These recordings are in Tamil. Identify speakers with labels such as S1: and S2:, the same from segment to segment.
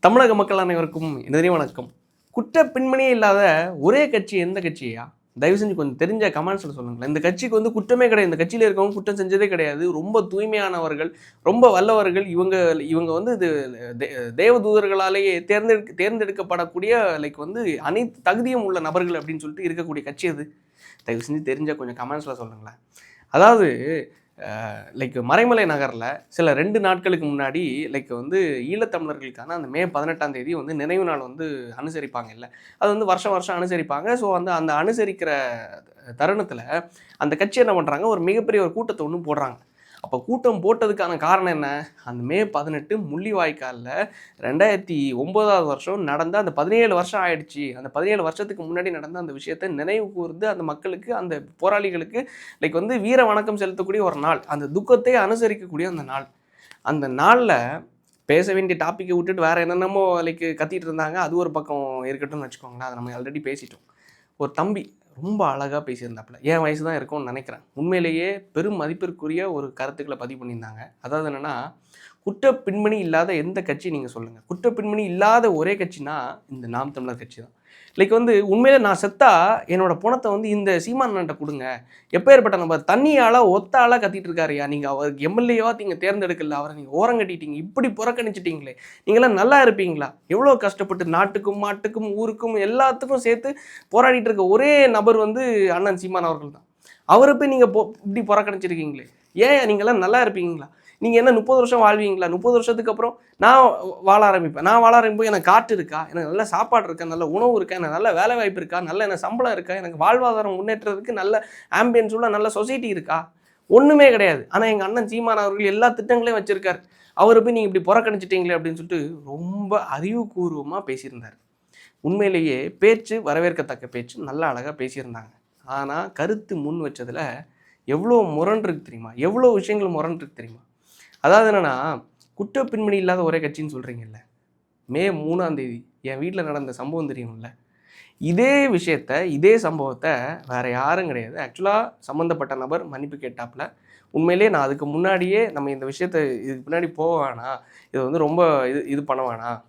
S1: தமிழக மக்கள் அனைவருக்கும் நன்றி வணக்கம். குற்ற பின்னணியே இல்லாத ஒரே கட்சி எந்த கட்சியா? தயவு செஞ்சு கொஞ்சம் தெரிஞ்ச கமெண்ட்ஸில் சொல்லுங்களேன். இந்த கட்சிக்கு குற்றமே கிடையாது. இந்த கட்சியில் இருக்கவங்க குற்றம் செஞ்சதே கிடையாது. ரொம்ப தூய்மையானவர்கள், ரொம்ப வல்லவர்கள். இவங்க இவங்க இது தேவதூதர்களாலேயே தேர்ந்தெடுக்கப்படக்கூடிய அனைத்து தகுதியும் உள்ள நபர்கள் அப்படின்னு சொல்லிட்டு இருக்கக்கூடிய கட்சி அது. தயவு செஞ்சு தெரிஞ்ச கொஞ்சம் கமெண்ட்ஸில் சொல்லுங்களேன். அதாவது மறைமலை நகரில் சில 2 நாட்களுக்கு முன்னாடி ஈழத்தமிழர்களுக்கான அந்த மே 18ஆம் தேதி நினைவு நாள் அனுசரிப்பாங்க இல்லை, அது வருஷம் வருஷம் அனுசரிப்பாங்க. ஸோ அந்த அனுசரிக்கிற தருணத்தில் அந்த கட்சி என்ன பண்ணுறாங்க, ஒரு மிகப்பெரிய ஒரு கூட்டத்தை ஒன்று போடுறாங்க. அப்போ கூட்டம் போட்டதுக்கான காரணம் என்ன? அந்த மே 18 முள்ளிவாய்க்காலில் 2009ஆவது வருஷம் நடந்த அந்த 17 வருஷம் ஆயிடுச்சு. அந்த 17 வருஷத்துக்கு முன்னாடி நடந்த அந்த விஷயத்தை நினைவு கூர்ந்து அந்த மக்களுக்கு, அந்த போராளிகளுக்கு வீர வணக்கம் செலுத்தக்கூடிய ஒரு நாள், அந்த துக்கத்தை அனுசரிக்கக்கூடிய அந்த நாள். அந்த நாளில் பேச வேண்டிய டாப்பிக்கை விட்டுட்டு வேறு என்னென்னமோ கத்திட்டு இருந்தாங்க. அது ஒரு பக்கம் இருக்கட்டும்னு வச்சுக்கோங்களேன். அதை நம்ம ஆல்ரெடி பேசிட்டோம். ஒரு தம்பி ரொம்ப அழகாக பேசியிருந்தாப்புல, என் வயசு தான் இருக்கும்னு நினைக்கிறேன். உண்மையிலேயே பெரும் மதிப்பிற்குரிய ஒரு கருத்துக்களை பதிவு பண்ணியிருந்தாங்க. அதாவது என்னென்னா, குற்ற பின்னணி இல்லாத எந்த கட்சி நீங்கள் சொல்லுங்கள். குற்ற பின்னணி இல்லாத ஒரே கட்சினா இந்த நாம் தமிழர் கட்சி தான். உண்மையிலே நான் செத்தா என்னோட பணத்தை இந்த சீமான்கிட்ட கொடுங்க. எப்பேற்பட்ட நம்ம தண்ணியால் ஒத்த ஆளாக கத்திட்டு இருக்காருயா, நீங்கள் அவருக்கு எம்எல்ஏவா நீங்கள் தேர்ந்தெடுக்கல, அவரை நீங்கள் ஓரம் கட்டிட்டீங்க, இப்படி புறக்கணிச்சிட்டிங்களே, நீங்களாம் நல்லா இருப்பீங்களா? எவ்வளோ கஷ்டப்பட்டு நாட்டுக்கும் மாட்டுக்கும் ஊருக்கும் எல்லாத்துக்கும் சேர்த்து போராடிட்டு இருக்க ஒரே நபர் அண்ணன் சீமான் அவர்கள் தான். அவரை போய் நீங்கள் இப்படி புறக்கணிச்சிருக்கீங்களே, ஏன் நீங்களாம் நல்லா இருப்பீங்களா? நீங்கள் என்ன 30 வருஷம் வாழ்வீங்களா? 30 வருஷத்துக்கு அப்புறம் நான் வாழ ஆரம்பிப்பேன். நான் வாழ ஆரம்பிப்போம், எனக்கு காற்று இருக்கா, எனக்கு நல்ல சாப்பாடு இருக்கா, நல்ல உணவு இருக்கா, எனக்கு நல்ல வேலை வாய்ப்பு இருக்கா, நல்ல எனக்கு சம்பளம் இருக்கா, எனக்கு வாழ்வாதாரம் முன்னேற்றத்துக்கு நல்ல ஆம்பியன்ஸ் உள்ள நல்ல சொசைட்டி இருக்கா? ஒன்றுமே கிடையாது. ஆனால் எங்கள் அண்ணன் சீமான் அவர்கள் எல்லா திட்டங்களையும் வச்சுருக்கார். அவரை போய் நீங்கள் இப்படி புறக்கணிச்சிட்டீங்களே அப்படின்னு சொல்லிட்டு ரொம்ப அறிவுபூர்வமாக பேசியிருந்தார். உண்மையிலேயே பேச்சு வரவேற்கத்தக்க பேச்சு, நல்ல அழகாக பேசியிருந்தாங்க. ஆனால் கருத்து முன் வச்சதில் எவ்வளோ முரண் இருக்கு தெரியுமா? எவ்வளோ விஷயங்கள் முரண் இருக்கு தெரியுமா? அதாவது என்னென்னா, குற்ற பின்னணி இல்லாத ஒரே கட்சின்னு சொல்கிறீங்கல்ல, மே 3ஆம் தேதி என் வீட்டில் நடந்த சம்பவம் தெரியும்ல, இதே விஷயத்தை, இதே சம்பவத்தை வேறு யாரும் கிடையாது, ஆக்சுவலாக சம்மந்தப்பட்ட நபர் மன்னிப்பு கேட்டாப்புல. உண்மையிலே நான் அதுக்கு முன்னாடியே நம்ம இந்த விஷயத்தை இதுக்கு பின்னாடி போக வேணாம், இது ரொம்ப இது பண்ண வேணாம்,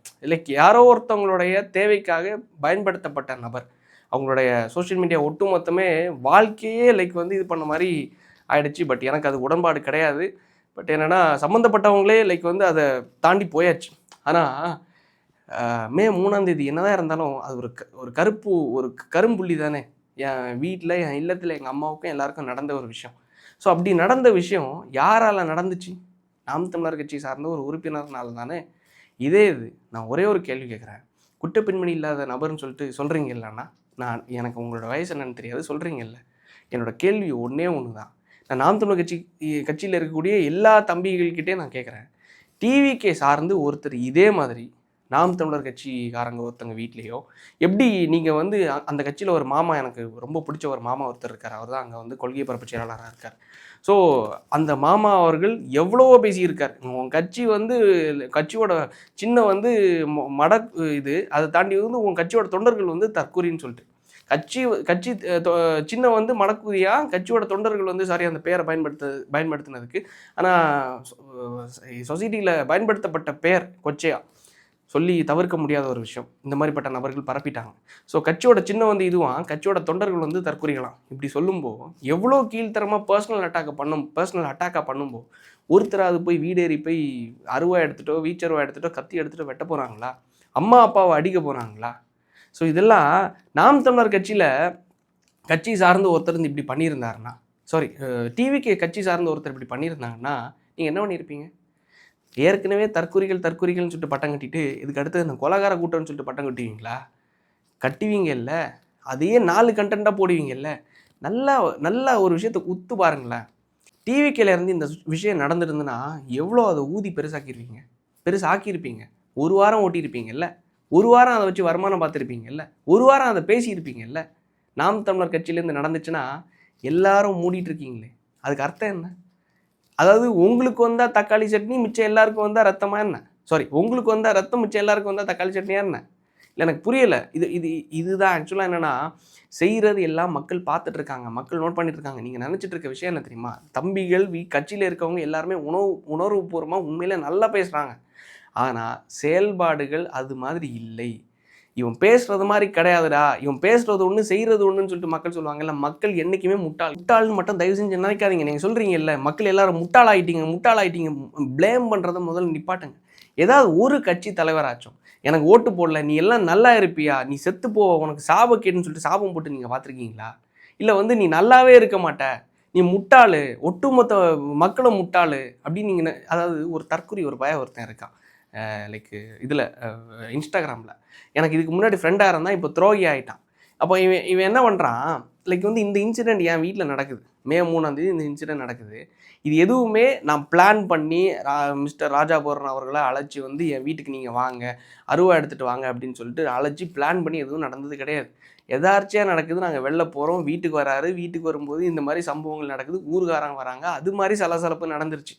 S1: யாரோ ஒருத்தவங்களுடைய தேவைக்காக பயன்படுத்தப்பட்ட நபர், அவங்களுடைய சோஷியல் மீடியா ஒட்டுமொத்தமே வாழ்க்கையே இது பண்ண மாதிரி ஆயிடுச்சு. பட் எனக்கு அது உடன்பாடு கிடையாது. பட் என்னென்னா, சம்மந்தப்பட்டவங்களே அதை தாண்டி போயாச்சு. ஆனால் மே 3ஆம் தேதி என்னதான் இருந்தாலும் அது ஒரு கரும்புள்ளி தானே. என் வீட்டில், என் இல்லத்தில், எங்கள் அம்மாவுக்கும் எல்லாருக்கும் நடந்த ஒரு விஷயம். ஸோ அப்படி நடந்த விஷயம் யாரால் நடந்துச்சு? நாம் தமிழர் கட்சி சார்ந்த ஒரு உறுப்பினர்னால தானே. இது நான் ஒரே ஒரு கேள்வி கேட்குறேன். குற்ற பின்னணி இல்லாத நபர்னு சொல்லிட்டு சொல்கிறீங்க இல்லைன்னா, எனக்கு உங்களோட வயசு என்னன்னு தெரியாது சொல்கிறீங்கல்ல, என்னோடய கேள்வி ஒன்றே ஒன்று தான். நான் நாம் தமிழர் கட்சியில் இருக்கக்கூடிய எல்லா தம்பிகள்கிட்டே நான் கேட்குறேன். டிவிகே சார்ந்து ஒருத்தர் இதே மாதிரி நாம் தமிழர் கட்சிக்காரங்க ஒருத்தங்க வீட்லேயோ, எப்படி நீங்கள் அந்த கட்சியில் ஒரு மாமா, எனக்கு ரொம்ப பிடிச்ச ஒரு மாமா ஒருத்தர் இருக்கார். அவர் தான் அங்கே கொள்கை பரப்பு செயலாளராக இருக்கார். ஸோ அந்த மாமா அவர்கள் எவ்வளவோ பேசியிருக்கார். உன் கட்சி கட்சியோட சின்ன இது அதை தாண்டி உன் கட்சியோட தொண்டர்கள் தற்கூரின்னு சொல்லிட்டு, கட்சி சின்ன மடக்குதியா, கட்சியோட தொண்டர்கள் சாரி அந்த பேரை பயன்படுத்தினதுக்கு. ஆனால் சொசைட்டியில் பயன்படுத்தப்பட்ட பேர் கொச்சையா சொல்லி தவிர்க்க முடியாத ஒரு விஷயம். இந்த மாதிரிப்பட்ட நபர்கள் பரப்பிட்டாங்க. ஸோ கட்சியோட சின்ன இதுவான், கட்சியோட தொண்டர்கள் தற்கொலைகளாம். இப்படி சொல்லும்போது எவ்வளோ கீழ்த்தரமாக பர்சனல் அட்டாக்காக பண்ணும்போது ஒருத்தர் அது போய் வீடேறி போய் அருவா எடுத்துட்டோ, வீச்சருவா எடுத்துட்டோ, கத்தி எடுத்துகிட்டோ வெட்ட போகிறாங்களா? அம்மா அப்பாவை அடிக்க போகிறாங்களா? ஸோ இதெல்லாம் நாம் தமிழர் கட்சி சார்ந்த ஒருத்தர் இப்படி பண்ணியிருந்தாருன்னா, சாரி டிவிக்கு கட்சி சார்ந்த ஒருத்தர் இப்படி பண்ணியிருந்தாங்கன்னா நீங்கள் என்ன பண்ணியிருப்பீங்க? ஏற்கனவே தற்குறிகள்னு சொல்லிட்டு பட்டம் கட்டிட்டு, இதுக்கு அடுத்து இந்த கொலகார கூட்டம்னு சொல்லிட்டு பட்டம் கட்டுவீங்களா? கட்டுவீங்கல்ல. அதையே 4 கண்டென்ட்டாக போடுவீங்கல்ல. நல்லா ஒரு விஷயத்தை உத்து பாருங்களேன். டிவிக்கில் இருந்து இந்த விஷயம் நடந்துருந்துன்னா எவ்வளோ அதை ஊதி பெருசாக்கியிருப்பீங்க. ஒரு வாரம் ஓட்டியிருப்பீங்கல்ல, ஒரு வாரம் அதை வச்சு வருமானம் பார்த்துருப்பீங்கல்ல, ஒரு வாரம் அதை பேசியிருப்பீங்கல்ல. நாம் தமிழர் கட்சியிலேருந்து நடந்துச்சுன்னா எல்லாரும் மூடிட்டு இருக்கீங்களே, அதுக்கு அர்த்தம் என்ன? அதாவது உங்களுக்கு வந்தால் தக்காளி சட்னி, மிச்சம் எல்லாருக்கும் வந்தால் ரத்தமா என்ன? சாரி, உங்களுக்கு வந்தால் ரத்தம், மிச்சம் எல்லாருக்கும் வந்தால் தக்காளி சட்னியா என்ன? இல்லை, எனக்கு புரியலை. இதுதான் ஆக்சுவலாக என்னென்னா, செய்கிறது எல்லாம் மக்கள் பார்த்துட்ருக்காங்க, மக்கள் நோட் பண்ணிட்டுருக்காங்க. நீங்கள் நினச்சிட்டு இருக்க விஷயம் என்ன தெரியுமா? தம்பிகள் கட்சியில் இருக்கவங்க எல்லாருமே உணர்வுபூர்வமாக உண்மையிலே நல்லா பேசுகிறாங்க. ஆனால் செயல்பாடுகள் அது மாதிரி இல்லை. இவன் பேசுறது மாதிரி கிடையாதுடா, இவன் பேசுறது ஒன்று செய்கிறது ஒன்றுன்னு சொல்லிட்டு மக்கள் சொல்லுவாங்கல்ல, மக்கள் என்றைக்குமே முட்டாள்னு மட்டும் தயவு செஞ்சு நினைக்காதீங்க. நீங்கள் சொல்கிறீங்கல்ல மக்கள் எல்லாரும் முட்டாளாயிட்டீங்க, ப்ளேம் பண்ணுறதை முதல்ல நிப்பாட்டுங்க. ஏதாவது ஒரு கட்சி தலைவராச்சும் எனக்கு ஓட்டு போடல, நீ எல்லாம் நல்லா இருப்பியா, நீ செத்து போ, உனக்கு சாபக்கேடுன்னு சொல்லிட்டு சாபம் போட்டு நீங்கள் பார்த்துருக்கீங்களா? இல்லை வந்து நீ நல்லாவே இருக்க மாட்ட, நீ முட்டாளு, ஒட்டுமொத்த மக்களும் முட்டாளு அப்படின்னு நீங்கள் அதாவது ஒரு தற்குறி ஒரு பய ஒருத்தன் இருக்கான் லைக் இதில் இன்ஸ்டாகிராமில். எனக்கு இதுக்கு முன்னாடி ஃப்ரெண்டாக இருந்தால் இப்போ துரோகி ஆகிட்டான். அப்போ இவன் என்ன பண்ணுறான், லைக் வந்து இந்த இன்சிடெண்ட் என் வீட்டில் நடக்குது, மே 3ஆம் இந்த இன்சிடெண்ட் நடக்குது. இது எதுவுமே நான் பிளான் பண்ணி மிஸ்டர் ராஜாபுரம் அவர்களை அழைச்சி வந்து என் வீட்டுக்கு நீங்கள் வாங்க, அருவா எடுத்துகிட்டு வாங்க அப்படின்னு சொல்லிட்டு அழைச்சி பிளான் பண்ணி எதுவும் நடந்தது கிடையாது. எதார்ச்சியாக நடக்குது. நாங்கள் வெளில போகிறோம், வீட்டுக்கு வராரு, வீட்டுக்கு வரும்போது இந்த மாதிரி சம்பவங்கள் நடக்குது, ஊர்காரங்க வராங்க, அது மாதிரி சலசலப்பு நடந்துருச்சு.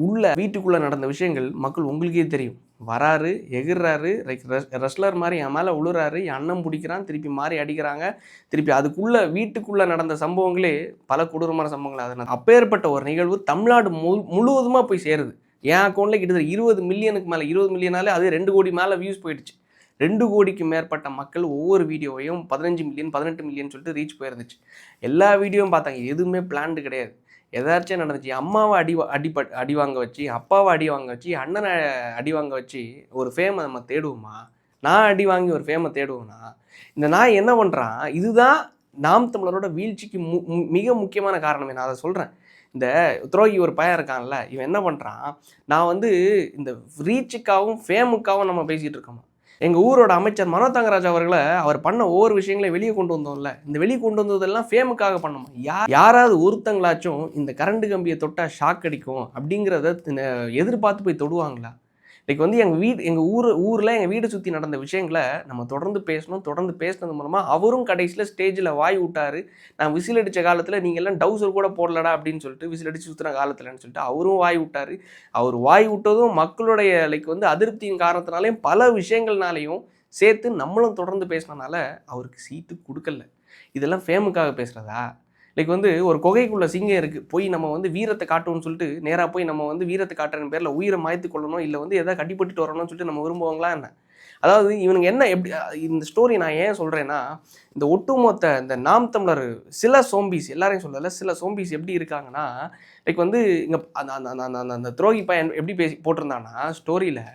S1: உள்ள வீட்டுக்குள்ளே நடந்த விஷயங்கள் மக்கள் உங்களுக்கே தெரியும். வராரு, எகிர்றாரு, லைக் ரெஸ்லர் மாதிரி என் மேலே உழுறாரு, என் அண்ணன் பிடிக்கிறான், திருப்பி மாறி அடிக்கிறாங்க, திருப்பி அதுக்குள்ளே வீட்டுக்குள்ளே நடந்த சம்பவங்களே பல கொடூரமான சம்பவங்கள். அதனால் அப்பேற்பட்ட ஒரு நிகழ்வு தமிழ்நாடு முழுவதுமாக போய் சேருது. என் அக்கௌண்ட்டில் கிட்டத்தட்ட 20 மில்லியனுக்கு மேலே, 20 மில்லியனாலே அது 2 கோடி மேலே வியூஸ் போயிடுச்சு. 2 கோடிக்கு மேற்பட்ட மக்கள் ஒவ்வொரு வீடியோவையும் 15 மில்லியன் 18 மில்லியன் சொல்லிட்டு ரீச் போயிருந்துச்சு. எல்லா வீடியோவும் பார்த்தாங்க. எதுவுமே பிளான்டு கிடையாது, எதாச்சும் நடந்துச்சு. அம்மாவை அடி வாங்க வச்சு, அப்பாவை அடி வாங்க வச்சு, அண்ணனை அடி வாங்க வச்சு ஒரு ஃபேமை நம்ம தேடுவோமா? நான் அடி வாங்கி ஒரு ஃபேமை தேடுவோம்னா இந்த நாய் என்ன பண்ணுறான்? இதுதான் நாம் தமிழரோட வீழ்ச்சிக்கு மிக முக்கியமான காரணமே. நான் அதை சொல்கிறேன். இந்த துரோகி ஒரு பையன் இருக்கான்ல, இவன் என்ன பண்ணுறான், நான் வந்து இந்த ரீச்சுக்காகவும் ஃபேமுக்காகவும் நம்ம பேசிகிட்டு இருக்கோம். எங்கள் ஊரோட அமைச்சர் மனோ தங்கராஜ் அவர்களை அவர் பண்ண ஒவ்வொரு விஷயங்களையும் வெளியே கொண்டு வந்தோம்ல, இந்த வெளியே கொண்டு வந்ததெல்லாம் ஃபேமுக்காக பண்ணோமா? யாராவது ஒருத்தங்களாச்சும் இந்த கரண்ட் கம்பியை தொட்டால் ஷாக் அடிக்கும் அப்படிங்கிறத எதிர்பார்த்து போய் தொடுவாங்களா? லைக் வந்து எங்கள் ஊரில் எங்கள் வீடு சுற்றி நடந்த விஷயங்களை நம்ம தொடர்ந்து பேசினது மூலமாக அவரும் கடைசியில் ஸ்டேஜில் வாய் விட்டார். நான் விசில் அடித்த காலத்தில் நீங்கள் எல்லாம் டவுசர் கூட போடலடா அப்படின்னு சொல்லிட்டு, விசில் அடித்து சுற்றுன காலத்தில்னு சொல்லிட்டு அவரும் வாய் விட்டார். அவர் வாய் விட்டதும் மக்களுடைய லைக் வந்து அதிருப்தியின் காரணத்தினாலையும் பல விஷயங்கள்னாலையும் சேர்த்து நம்மளும் தொடர்ந்து பேசினனால அவருக்கு சீட்டு கொடுக்கல. இதெல்லாம் ஃபேமுக்காக பேசுகிறதா? லைக் வந்து ஒரு குகைக்குள்ளே சிங்கம் இருக்குது, போய் நம்ம வந்து வீரத்தை காட்டுவோம்னு சொல்லிட்டு நேராக போய் நம்ம வந்து வீரத்தை காட்டுற பேரில் உயிரை மாய்த்து கொள்ளணும், இல்லை வந்து எதாவது கட்டிப்பட்டுட்டு வரணும்னு சொல்லிட்டு நம்ம விரும்புவாங்களா என்ன? அதாவது இவனுங்க என்ன எப்படி இந்த ஸ்டோரி நான் ஏன் சொல்கிறேன்னா, இந்த ஒட்டுமொத்த இந்த நாம் தமிழர் சில சோம்பிஸ், எல்லாரையும் சொல்லலை, சில சோம்பிஸ் எப்படி இருக்காங்கன்னா, லைக் வந்து இங்கே அந்த அந்த அந்த அந்த துரோகி பையன் எப்படி போட்டிருந்தான்னா ஸ்டோரியில்,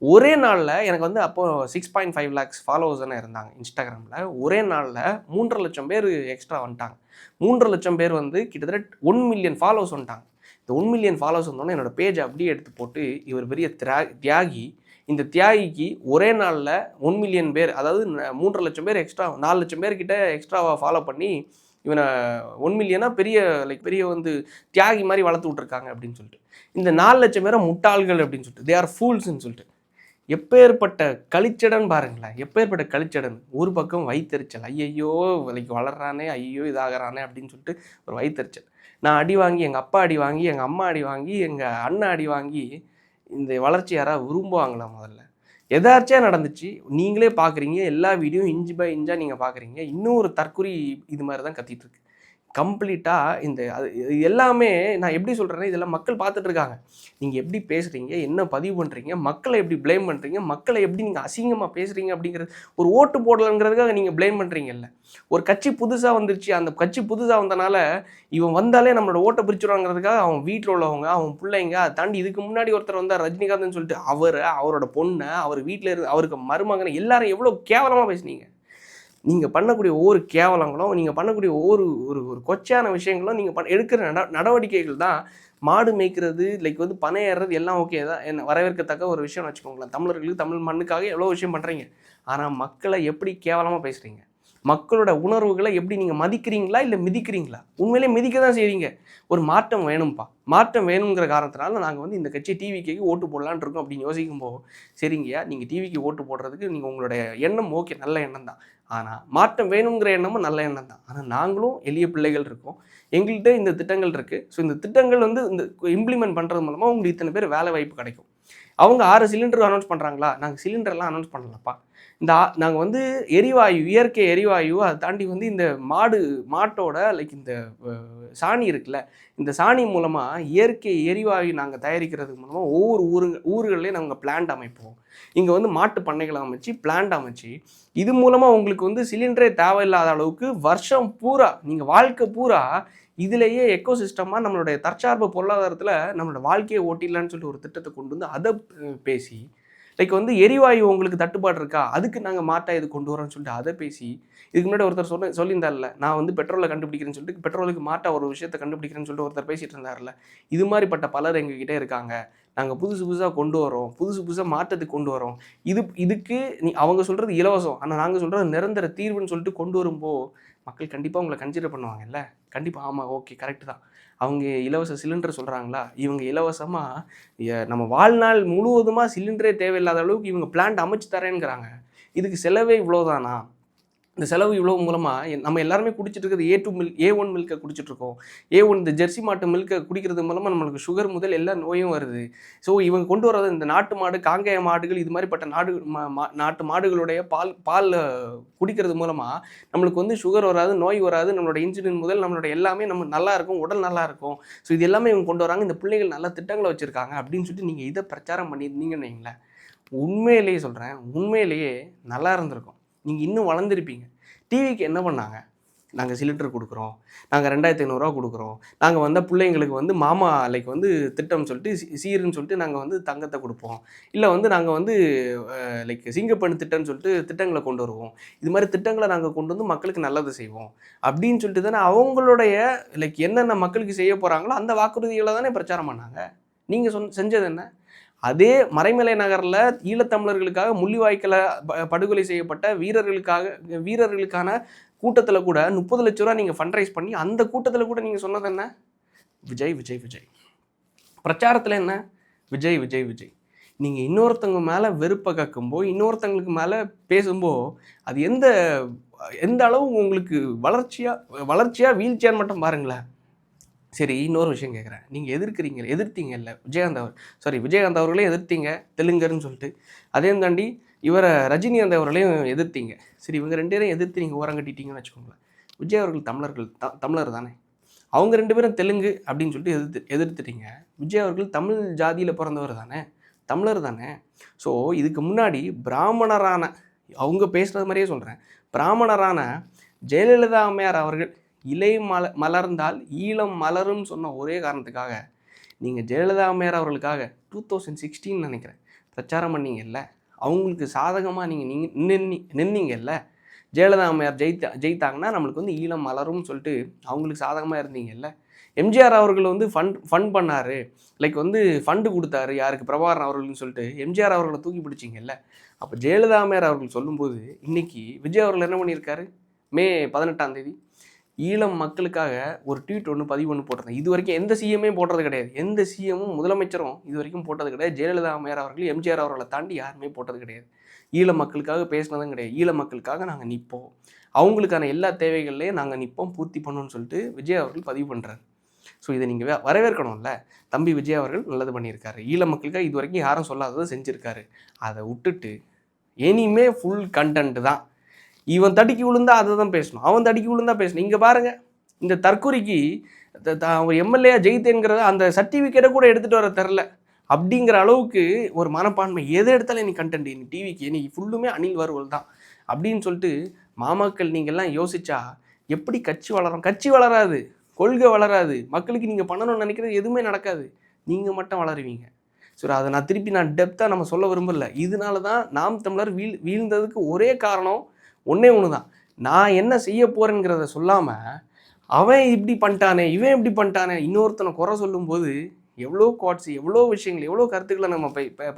S1: ஒரே நாளில் எனக்கு வந்து அப்போது 6.5 lakhs ஃபாலோவர்ஸ் தானே இருந்தாங்க இன்ஸ்டாகிராமில். ஒரே நாளில் 3.5 லட்சம் பேர் எக்ஸ்ட்ரா வந்துட்டாங்க. 3.5 லட்சம் பேர் வந்து கிட்டத்தட்ட 1 மில்லியன் ஃபாலோவர்ஸ் வந்துட்டாங்க. இந்த 1 மில்லியன் ஃபாலோவர்ஸ் வந்தோன்னே என்னோடய பேஜை அப்படியே எடுத்து போட்டு, இவர் பெரிய தியாகி, இந்த தியாகிக்கு ஒரே நாளில் 1 மில்லியன் பேர், அதாவது 3.5 லட்சம் பேர் எக்ஸ்ட்ரா, 4 லட்சம் பேர்கிட்ட எக்ஸ்ட்ராவாக ஃபாலோ பண்ணி இவனை 1 மில்லியனாக பெரிய வந்து தியாகி மாதிரி வளர்த்து விட்ருக்காங்க அப்படின்னு சொல்லிட்டு, இந்த 4 லட்சம் பேரை முட்டாள்கள் அப்படின்னு சொல்லிட்டு, தே ஆர் ஃபூல்ஸ்ன்னு சொல்லிட்டு, எப்பேற்பட்ட கழிச்சடன் பாருங்களேன், எப்பேற்பட்ட கழிச்சடன். ஒரு பக்கம் வயிற்றெரிச்சல், ஐயையோ விலைக்கு வளர்றானே, ஐயோ இதாகிறானே அப்படின்னு சொல்லிட்டு ஒரு வயிற்றெரிச்சல். நான் அடி வாங்கி, எங்கள் அப்பா அடி வாங்கி, எங்கள் அம்மா அடி வாங்கி, எங்கள் அண்ணன் அடி வாங்கி இந்த வளர்ச்சி யாராவது விரும்புவாங்களா? முதல்ல எதாச்சும் நடந்துச்சு, நீங்களே பார்க்குறீங்க, எல்லா வீடியோ இன்ச் பை இன்ச்சாக நீங்கள் பார்க்குறீங்க. இன்னும் ஒரு தற்குறி இது மாதிரி தான் கத்திகிட்ருக்கு கம்ப்ளீட்டாக. இந்த அது எல்லாமே நான் எப்படி சொல்கிறேன்னா, இதெல்லாம் மக்கள் பார்த்துட்ருக்காங்க. நீங்கள் எப்படி பேசுகிறீங்க, என்ன பதிவு பண்ணுறீங்க, மக்களை எப்படி ப்ளேம் பண்ணுறீங்க, மக்களை எப்படி நீங்கள் அசிங்கமாக பேசுகிறீங்க அப்படிங்கிறது. ஒரு ஓட்டு போடலங்கிறதுக்காக நீங்கள் ப்ளேம் பண்ணுறீங்கல்ல. ஒரு கட்சி புதுசாக வந்துருச்சு, அந்த கட்சி புதுசாக வந்தனால இவன் வந்தாலே நம்மளோட ஓட்டை பிரிச்சுடுவாங்கிறதுக்காக அவன் வீட்டில் உள்ளவங்க, அவன் பிள்ளைங்க, அதை தாண்டி இதுக்கு முன்னாடி ஒருத்தர் வந்தால் ரஜினிகாந்த்னு சொல்லிட்டு அவரோட பொண்ணை, அவர் வீட்டில் இருந்து அவருக்கு மருமகனை எல்லாரும் எவ்வளோ கேவலமாக பேசுனீங்க. நீங்கள் பண்ணக்கூடிய ஒவ்வொரு கேவலங்களும், நீங்கள் பண்ணக்கூடிய ஒவ்வொரு ஒரு கொச்சையான விஷயங்களும், நீங்கள் எடுக்கிற நடவடிக்கைகள் தான் மாடு மேய்க்கிறது, லைக் வந்து பனை ஏறுறது எல்லாம் ஓகே தான், என்ன வரவேற்கத்தக்க ஒரு விஷயம்னு வச்சுக்கோங்களேன். தமிழர்களுக்கு, தமிழ் மண்ணுக்காக எவ்வளோ விஷயம் பண்ணுறீங்க. ஆனால் மக்களை எப்படி கேவலமாக பேசுகிறீங்க, மக்களோட உணர்வுகளை எப்படி நீங்கள் மதிக்கிறீங்களா இல்லை மிதிக்கிறீங்களா? உண்மையிலே மிதிக்க தான் செய்வீங்க. ஒரு மாற்றம் வேணும்ப்பா, மாற்றம் வேணுங்கிற காரணத்தினால நாங்கள் வந்து இந்த கட்சி டிவிக்கு ஓட்டு போடலான்னு இருக்கோம் அப்படின்னு யோசிக்கும்போது, சரிங்கய்யா நீங்கள் டிவிக்கு ஓட்டு போடுறதுக்கு நீங்கள் உங்களுடைய எண்ணம் ஓகே, நல்ல எண்ணம் தான். ஆனால் மாற்றம் வேணுங்கிற எண்ணமும் நல்ல எண்ணம் தான். ஆனால் நாங்களும் எளிய பிள்ளைகள் இருக்கோம், எங்கள்கிட்ட இந்த திட்டங்கள் இருக்குது. ஸோ இந்த திட்டங்கள் வந்து இந்த இம்ப்ளிமெண்ட் பண்ணுறது மூலமாக உங்களுக்கு இத்தனை பேர் வேலை வாய்ப்பு கிடைக்கும். அவங்க 6 சிலிண்டர் அனௌன்ஸ் பண்ணுறாங்களா? நாங்கள் சிலிண்டர்லாம் அனௌன்ஸ் பண்ணலப்பா. நாங்கள் வந்து எரிவாயு, இயற்கை எரிவாயு, அதை தாண்டி வந்து இந்த மாட்டோட லைக் இந்த சாணி இருக்குல்ல, இந்த சாணி மூலமாக இயற்கை எரிவாயு நாங்கள் தயாரிக்கிறது மூலமாக ஒவ்வொரு ஊர்கள்லேயும் நாங்கள் பிளான்ட் அமைப்போம். இங்கே வந்து மாட்டு பண்ணைகளை அமைச்சு பிளான்ட் அமைச்சு இது மூலமாக உங்களுக்கு வந்து சிலிண்டரே தேவையில்லாத அளவுக்கு வருஷம் பூரா நீங்கள் வாழ்க்கை பூரா இதுலேயே எக்கோசிஸ்டமாக நம்மளுடைய தற்சார்பு பொருளாதாரத்தில் நம்மளோட வாழ்க்கையை ஓட்டிடலான்னு சொல்லிட்டு ஒரு திட்டத்தை கொண்டு வந்து அதை பேசி லைக் வந்து எரிவாயு உங்களுக்கு தட்டுப்பாடு இருக்கா, அதுக்கு நாங்கள் மாட்டா இது கொண்டு வரோம்னு சொல்லிட்டு அதை பேசி இதுக்கு முன்னாடி ஒருத்தர் சொல்லியிருந்தார்ல, நான் வந்து பெட்ரோலை கண்டுபிடிக்கிறேன்னு சொல்லிட்டு பெட்ரோலுக்கு மாட்டா ஒரு விஷயத்தை கண்டுபிடிக்கிறேன்னு சொல்லிட்டு ஒருத்தர் பேசிட்டு இருந்தார்ல. இது மாதிரிப்பட்ட பலர் எங்ககிட்ட இருக்காங்க. நாங்கள் புதுசாக கொண்டு வரோம், புதுசாக மாற்றத்துக்கு கொண்டு வரோம். இதுக்கு அவங்க சொல்கிறது இலவசம், ஆனால் நாங்கள் சொல்கிறது நிரந்தர தீர்வுன்னு சொல்லிட்டு கொண்டு வரும்போது மக்கள் கண்டிப்பாக உங்களை கன்சிடர் பண்ணுவாங்கல்ல. கண்டிப்பாக ஆமாம், ஓகே, கரெக்டு தான். அவங்க இலவச சிலிண்டர் சொல்கிறாங்களா, இவங்க இலவசமாக நம்ம வாழ்நாள் முழுவதுமாக சிலிண்டரே தேவையில்லாத அளவுக்கு இவங்க பிளான்ட் அமைச்சு தரேங்கிறாங்க. இதுக்கு செலவே இவ்வளோதானா? இந்த செலவு இவ்வளோ மூலமாக நம்ம எல்லாருமே குடிச்சிட்டு இருக்கிறது A1 மில்கை குடிச்சிட்ருக்கோம். A1 இந்த ஜெர்சி மாட்டு மில்கை குடிக்கிறது மூலமாக நம்மளுக்கு சுகர் முதல் எல்லா நோயும் வருது. ஸோ இவங்க கொண்டு வர்றது இந்த நாட்டு மாடு, காங்கேய மாடுகள், இது மாதிரிப்பட்ட நாட்டு மாடுகளுடைய பால் குடிக்கிறது மூலமாக நம்மளுக்கு வந்து சுகர் வராது, நோய் வராது, நம்மளோட இன்சுலின் முதல் நம்மளோட எல்லாமே நம்ம நல்லா இருக்கும், உடல் நல்லா இருக்கும். ஸோ இது எல்லாமே இவங்க கொண்டு வராங்க. இந்த பிள்ளைகள் நல்ல திட்டங்களை வச்சுருக்காங்க அப்படின்னு சொல்லிட்டு நீங்கள் இதை பிரச்சாரம் பண்ணியிருந்தீங்கன்னு வைங்களேன், உண்மையிலேயே சொல்கிறேன், உண்மையிலேயே நல்லா இருந்திருக்கும். நீங்கள் இன்னும் வளர்ந்துருப்பீங்க. டிவிக்கு என்ன பண்ணாங்க? நாங்கள் சிலிண்டர் கொடுக்குறோம், நாங்கள் 2500 கொடுக்குறோம், நாங்கள் வந்தால் பிள்ளைங்களுக்கு வந்து மாமா லைக் வந்து திட்டம்னு சொல்லிட்டு சீருன்னு சொல்லிட்டு நாங்கள் வந்து தங்கத்தை கொடுப்போம், இல்லை வந்து நாங்கள் வந்து லைக் சிங்கப்பெண் திட்டம்னு சொல்லிட்டு திட்டங்களை கொண்டு வருவோம், இது மாதிரி திட்டங்களை நாங்கள் கொண்டு வந்து மக்களுக்கு நல்லது செய்வோம் அப்படின்னு சொல்லிட்டு தானே அவங்களுடைய லைக் என்னென்ன மக்களுக்கு செய்ய போகிறாங்களோ அந்த வாக்குறுதிகளை தானே பிரச்சாரம் பண்ணாங்க. நீங்கள் செஞ்சது என்ன? அதே மறைமலை நகரில் ஈழத்தமிழர்களுக்காக முள்ளிவாய்க்கால படுகொலை செய்யப்பட்ட வீரர்களுக்கான கூட்டத்தில் கூட 30 லட்ச ரூபா நீங்கள் ஃபண்ட்ரைஸ் பண்ணி அந்த கூட்டத்தில் கூட நீங்கள் சொன்னது என்ன? விஜய் விஜய் விஜய். பிரச்சாரத்தில் என்ன? விஜய் விஜய் விஜய். நீங்கள் இன்னொருத்தவங்க மேலே வெறுப்பை கக்கும்போது, இன்னொருத்தவங்களுக்கு மேலே பேசும்போது அது எந்த அளவு உங்களுக்கு வளர்ச்சியாக வீழ்ச்சியான்னு மட்டும் பாருங்களேன். சரி, இன்னொரு விஷயம் கேட்குறேன். நீங்கள் எதிர்த்தீங்கல்ல விஜயகாந்த் அவர்களையும் எதிர்த்தீங்க தெலுங்கர்னு சொல்லிட்டு, அதையும் தாண்டி இவரை ரஜினிகாந்த் அவர்களையும் எதிர்த்தீங்க. சரி, இவங்க 2 பேரையும் எதிர்த்து நீங்கள் ஓரம் கட்டிட்டீங்கன்னு வச்சுக்கோங்களேன். விஜய் அவர்கள் தமிழர் தானே, அவங்க 2 பேரும் தெலுங்கு அப்படின்னு சொல்லிட்டு எதிர்த்துட்டீங்க. விஜய் அவர்கள் தமிழ் ஜாதியில் பிறந்தவர் தானே, தமிழர் தானே. ஸோ இதுக்கு முன்னாடி பிராமணரான அவங்க பேசுகிறது மாதிரியே சொல்கிறேன், பிராமணரான ஜெயலலிதா அம்மையார் அவர்கள் இலை மலர்ந்தால் ஈழம் மலரும் சொன்ன ஒரே காரணத்துக்காக நீங்கள் ஜெயலலிதா அம்மையார் அவர்களுக்காக 2016 நினைக்கிறேன் பிரச்சாரம் பண்ணீங்கல்ல, அவங்களுக்கு சாதகமாக நீங்கள் நின்னீங்கல்ல. ஜெயலலிதா அம்மையார் ஜெயித்தாங்கன்னா நம்மளுக்கு வந்து ஈழம் மலரும்னு சொல்லிட்டு அவங்களுக்கு சாதகமாக இருந்தீங்கல்ல. எம்ஜிஆர் அவர்கள் வந்து ஃபண்ட் பண்ணார், லைக் வந்து ஃபண்டு கொடுத்தாரு யாருக்கு, பிரபாகரன் அவர்கள்னு சொல்லிட்டு எம்ஜிஆர் அவர்களை தூக்கி பிடிச்சிங்கல்ல. அப்போ ஜெயலலிதா அம்மையார் அவர்கள் சொல்லும்போது இன்றைக்கி விஜய் அவர்கள் என்ன பண்ணியிருக்காரு? மே 18ஆம் தேதி ஈழம் மக்களுக்காக ஒரு ட்வீட் பதிவு போட்டிருந்தேன். இது வரைக்கும் எந்த சிஎம்மே போட்டது கிடையாது, எந்த சிஎம்மும் முதலமைச்சரும் இது வரைக்கும் போட்டது கிடையாது. ஜெயலலிதா அம்மையார் அவர்கள் எம்ஜிஆர் அவர்களை தாண்டி யாருமே போட்டது கிடையாது. ஈழ மக்களுக்காக பேசினதும் கிடையாது. ஈழ மக்களுக்காக நாங்கள் நிற்போம், அவங்களுக்கான எல்லா தேவைகள்லையும் நாங்கள் நிற்போம், பூர்த்தி பண்ணணும்னு சொல்லிட்டு விஜய் அவர்கள் பதிவு பண்ணுறாரு. ஸோ இதை நீங்கள் வரவேற்கணும்ல. தம்பி விஜய் அவர்கள் நல்லது பண்ணியிருக்காரு, ஈழ மக்களுக்காக இது வரைக்கும் யாரும் சொல்லாததை செஞ்சுருக்காரு. அதை விட்டுட்டு இனிமே ஃபுல் கண்டென்ட் தான். இவன் தடுக்கி விழுந்தா அதை தான் பேசணும், அவன் தடுக்கி விழுந்தா பேசணும். இங்கே பாருங்கள், இந்த தற்கொலைக்கு ஒரு எம்எல்ஏ ஜெயித்தேங்கிறத அந்த சர்டிஃபிகேட்டை கூட எடுத்துகிட்டு வர தெரில அப்படிங்கிற அளவுக்கு ஒரு மனப்பான்மை. எதை எடுத்தாலும் நீ கண்டென்ட், நீ டிவிக்கு நீ ஃபுல்லுமே அணில் வருவல் தான் அப்படின்னு சொல்லிட்டு மாமாக்கள் நீங்கள்லாம் யோசிச்சா எப்படி கட்சி வளரும்? கட்சி வளராது, கொள்கை வளராது, மக்களுக்கு நீங்கள் பண்ணணும்னு நினைக்கிறது எதுவுமே நடக்காது, நீங்கள் மட்டும் வளருவீங்க. சரி, அதை நான் டெப்த்தாக நம்ம சொல்ல விரும்பல. இதனால தான் நாம் தமிழர் வீழ்ந்ததுக்கு ஒரே காரணம் ஒன்றே ஒன்று தான். நான் என்ன செய்ய போகிறேங்கிறத சொல்லாமல் அவன் இப்படி பண்ணிட்டானே, இவன் இப்படி பண்ணிட்டானே, இன்னொருத்தனை குறை சொல்லும்போது எவ்வளோ குவாட்ஸ், எவ்வளோ விஷயங்கள், எவ்வளோ கருத்துக்களை நம்ம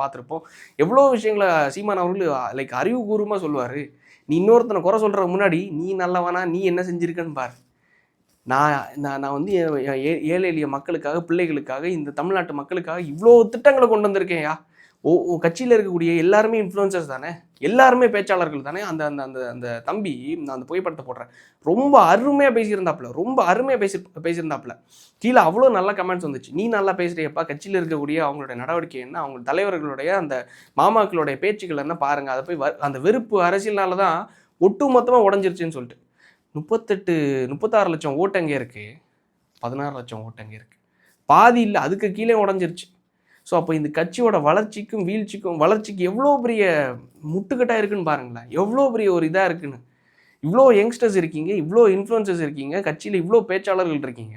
S1: பார்த்துருப்போம். எவ்வளோ விஷயங்களை சீமான் அவர்கள் லைக் அறிவுபூர்வமாக சொல்லுவார். நீ இன்னொருத்தனை குறை சொல்கிற முன்னாடி நீ நல்லவனா, நீ என்ன செஞ்சுருக்கன்னு பாரு. நான் வந்து ஏழை எளிய மக்களுக்காக, பிள்ளைகளுக்காக, இந்த தமிழ்நாட்டு மக்களுக்காக இவ்வளோ திட்டங்களை கொண்டு வந்திருக்கேன்யா. கட்சியில் இருக்கக்கூடிய எல்லாருமே இன்ஃப்ளூயன்சர்ஸ் தானே, எல்லாருமே பேச்சாளர்கள் தானே. அந்த அந்த அந்த அந்த தம்பி, நான் அந்த புகைப்படத்தை போடுறேன், ரொம்ப அருமையாக பேசியிருந்தாப்புல, ரொம்ப அருமையாக பேசியிருந்தாப்புல. கீழே அவ்வளோ நல்ல கமெண்ட்ஸ் வந்துச்சு. நீ நல்லா பேசுறியப்பா, கட்சியில் இருக்கக்கூடிய அவங்களுடைய நடவடிக்கை என்ன, அவங்க தலைவர்களுடைய அந்த மாமாக்களுடைய பேச்சுக்கள் என்ன பாருங்க, அதை போய் அந்த வெறுப்பு அரசியல்னால தான் ஒட்டு மொத்தமாக உடஞ்சிருச்சுன்னு சொல்லிட்டு 36 லட்சம் ஓட்டு அங்கே இருக்குது, 16 லட்சம் ஓட்டு அங்கே இருக்குது, பாதி இல்லை அதுக்கு கீழே உடஞ்சிருச்சு. ஸோ அப்போ இந்த கட்சியோட வளர்ச்சிக்கும் வளர்ச்சிக்கு எவ்வளோ பெரிய முட்டுக்கட்டாக இருக்குன்னு பாருங்களேன், எவ்வளோ பெரிய ஒரு இதாக இருக்குன்னு. இவ்வளோ யங்ஸ்டர்ஸ் இருக்கீங்க, இவ்வளோ இன்ஃப்ளூயன்சர்ஸ் இருக்கீங்க, கட்சியில் இவ்வளோ பேச்சாளர்கள் இருக்கீங்க.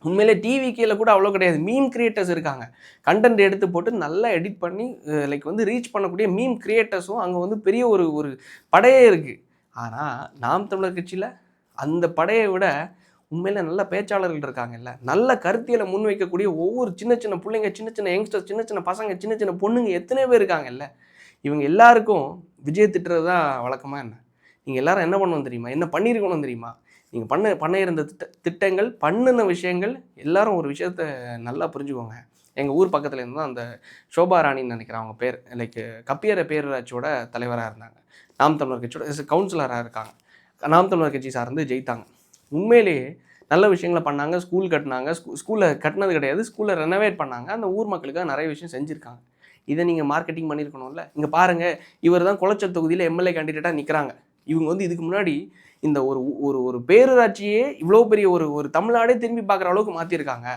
S1: உண்மையிலே டிவி கீழே கூட அவ்வளோ கிடையாது, மீம் கிரியேட்டர்ஸ் இருக்காங்க. கண்டென்ட் எடுத்து போட்டு நல்லா எடிட் பண்ணி லைக் வந்து ரீச் பண்ணக்கூடிய மீம் கிரியேட்டர்ஸும் அங்கே வந்து பெரிய ஒரு ஒரு படையே இருக்குது. ஆனால் நாம் தமிழர் கட்சியில் அந்த படையை விட உண்மையில நல்ல பேச்சாளர்கள் இருக்காங்கல்ல, நல்ல கருத்தியலை முன்வைக்கக்கூடிய ஒவ்வொரு சின்ன சின்ன பிள்ளைங்க, சின்ன சின்ன யங்ஸ்டர்ஸ், சின்ன சின்ன பசங்க, சின்ன சின்ன பொண்ணுங்க எத்தனை பேர் இருக்காங்கல்ல. இவங்க எல்லாருக்கும் விஜய் திட்டுறது தான் வழக்கமாக என்ன? நீங்கள் எல்லாரும் என்ன பண்ணணும் தெரியுமா? என்ன பண்ணியிருக்கணும் தெரியுமா? நீங்கள் பண்ண இருந்த திட்டங்கள், பண்ணின விஷயங்கள், எல்லாரும் ஒரு விஷயத்த நல்லா புரிஞ்சுக்கோங்க. எங்கள் ஊர் பக்கத்தில் இருந்து தான் அந்த சோபா ராணின்னு நினைக்கிறேன் அவங்க பேர், லைக் கப்பியர பேரூராட்சியோட தலைவராக இருந்தாங்க, நாம் தமிழர் கட்சியோட கவுன்சிலராக இருக்காங்க, நாம் தமிழர் கட்சி சார்ந்து ஜெயித்தாங்க. உண்மையிலேயே நல்ல விஷயங்களை பண்ணாங்க. ஸ்கூல் கட்டினாங்க, ஸ்கூலில் கட்டினது கிடையாது, ஸ்கூலில் ரெனோவேட் பண்ணாங்க, அந்த ஊர் மக்களுக்காக நிறைய விஷயம் செஞ்சுருக்காங்க. இதை நீங்கள் மார்க்கெட்டிங் பண்ணியிருக்கணும்ல. இங்கே பாருங்கள், இவர் தான் குளச்சல் தொகுதியில் எம்எல்ஏ கேண்டிடேட்டாக நிற்கிறாங்க. இவங்க வந்து இதுக்கு முன்னாடி இந்த ஒரு ஒரு ஒரு பேரூராட்சியே இவ்வளோ பெரிய ஒரு ஒரு தமிழ்நாடே திரும்பி பார்க்குற அளவுக்கு மாற்றிருக்காங்க.